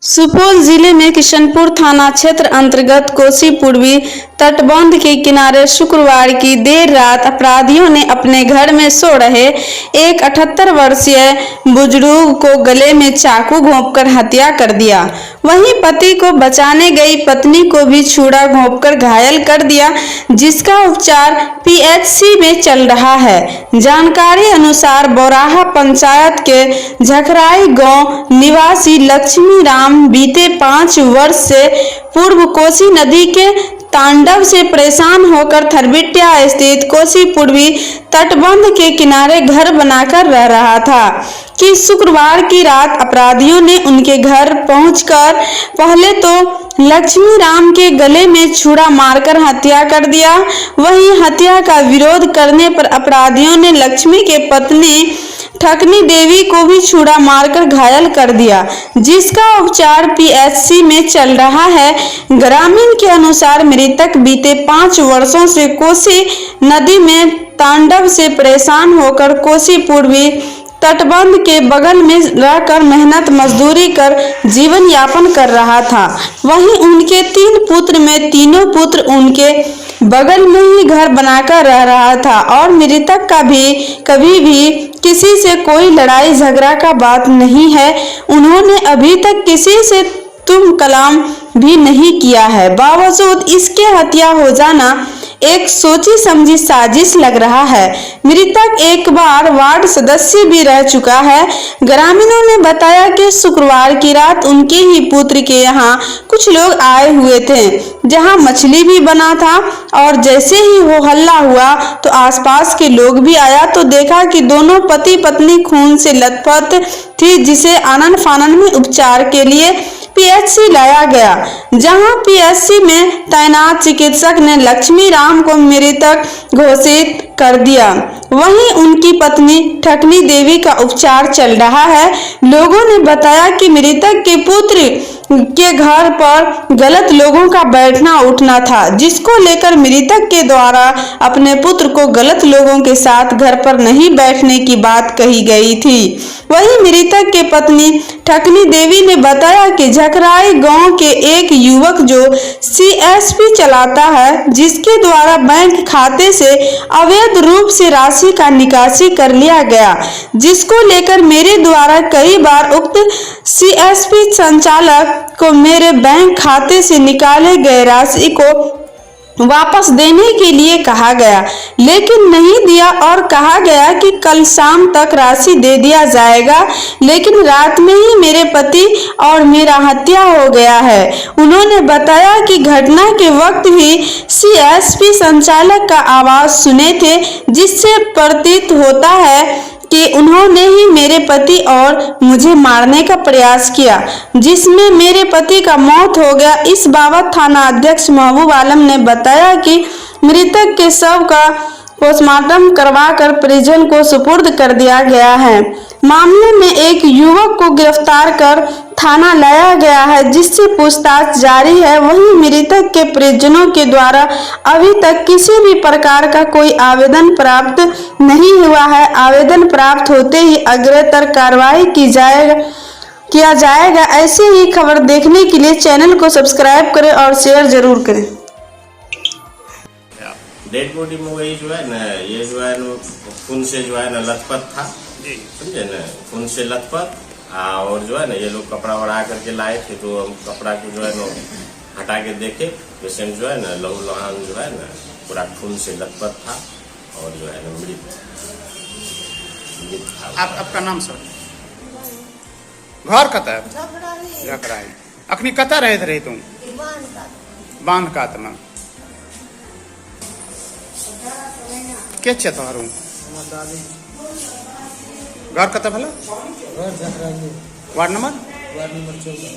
सुपौल जिले में किशनपुर थाना क्षेत्र अंतर्गत कोसी पूर्वी तटबंध के किनारे शुक्रवार की देर रात अपराधियों ने अपने घर में सो रहे एक 78 वर्षीय बुजुर्ग को गले में चाकू घोंपकर हत्या कर दिया। वहीं पति को बचाने गई पत्नी को भी छुरा घोंपकर घायल कर दिया, जिसका उपचार पीएचसी में चल रहा है। जानकारी अनुसार बौराहा पंचायत के झखराई गांव निवासी लक्ष्मी राम बीते 5 वर्ष से पूर्व कोसी नदी के तांडव से परेशान होकर थरबिटिया स्थित कोसी पूर्वी तटबंध के किनारे घर बनाकर रह रहा था कि शुक्रवार की रात अपराधियों ने उनके घर पहुंचकर पहले तो लक्ष्मी राम के गले में छुरा मारकर हत्या कर दिया। वहीं हत्या का विरोध करने पर अपराधियों ने लक्ष्मी के पत्नी ठकनी देवी को भी छुरा मारकर घायल कर दिया, जिसका उपचार पीएचसी में चल रहा है। ग्रामीण के अनुसार मृतक बीते 5 वर्षों से कोसी नदी में तांडव से परेशान होकर कोसी पूर्वी तटबंध के बगल में रहकर मेहनत मजदूरी कर जीवन यापन कर रहा था। वहीं उनके 3 पुत्र में तीनों पुत्र उनके बगल में ही घर बनाकर रह रहा था और मृतक का भी कभी भी किसी से कोई लड़ाई झगड़ा का बात नहीं है। उन्होंने अभी तक किसी से तुम कलाम भी नहीं किया है। बावजूद इसके हत्या हो जाना एक सोची समझी साजिश लग रहा है। मृतक एक बार वार्ड सदस्य भी रह चुका है। ग्रामीणों ने बताया कि शुक्रवार की रात उनके ही पुत्र के यहाँ कुछ लोग आए हुए थे, जहाँ मछली भी बना था और जैसे ही हो हल्ला हुआ तो आसपास के लोग भी आया तो देखा कि दोनों पति पत्नी खून से लथपथ थी, जिसे आनन फानन में उपचार के लिए पीएचसी लाया गया। जहां पीएचसी में तैनात चिकित्सक ने लक्ष्मी राम को मृतक घोषित कर दिया। वहीं उनकी पत्नी ठकनी देवी का उपचार चल रहा है। लोगों ने बताया कि मृतक के पुत्र के घर पर गलत लोगों का बैठना उठना था, जिसको लेकर मृतक के द्वारा अपने पुत्र को गलत लोगों के साथ घर पर नहीं बैठने की बात कही गई थी। वहीं मृतक के पत्नी ठकनी देवी ने बताया कि झखराई गांव के एक युवक जो सीएसपी चलाता है, जिसके द्वारा बैंक खाते से अवैध रूप से राशि का निकासी कर लिया गया, जिसको लेकर मेरे द्वारा कई बार उक्त सीएसपी संचालक को मेरे बैंक खाते से निकाले गए राशि को वापस देने के लिए कहा गया, लेकिन नहीं दिया और कहा गया कि कल शाम तक राशि दे दिया जाएगा, लेकिन रात में ही मेरे पति और मेरा हत्या हो गया है। उन्होंने बताया कि घटना के वक्त ही सीएसपी संचालक का आवाज सुने थे, जिससे प्रतीत होता है कि उन्होंने ही मेरे पति और मुझे मारने का प्रयास किया, जिसमें मेरे पति का मौत हो गया। इस बाबत थाना अध्यक्ष महबूब आलम ने बताया कि मृतक के शव का पोस्टमार्टम करवाकर परिजन को सुपुर्द कर दिया गया है। मामले में एक युवक को गिरफ्तार कर थाना लाया गया है, जिससे पूछताछ जारी है। वहीं मृतक के परिजनों के द्वारा अभी तक किसी भी प्रकार का कोई आवेदन प्राप्त नहीं हुआ है। आवेदन प्राप्त होते ही अग्रतर कार्रवाई किया जाएगा। ऐसे ही खबर देखने के लिए चैनल को सब्सक्राइब करें और शेयर जरूर करें। डेड बॉडी में वही जो है ना, ये जो है ना खून से जो है ना लथपथ था, समझे ना, खून से लथपथ। और जो है ना ये लोग कपड़ा वड़ा करके लाए थे, तो हम कपड़ा को जो है ना हटा के देखे, पेशेंट जो है ना लहू लहान जो है ना पूरा खून से लथपथ था और जो है ना मृत था। आपका नाम सर? घर कत झखराई। अखनी कत रहे तुम? बांध कात में के छे तोहर? घर कत भला? Ward number 14।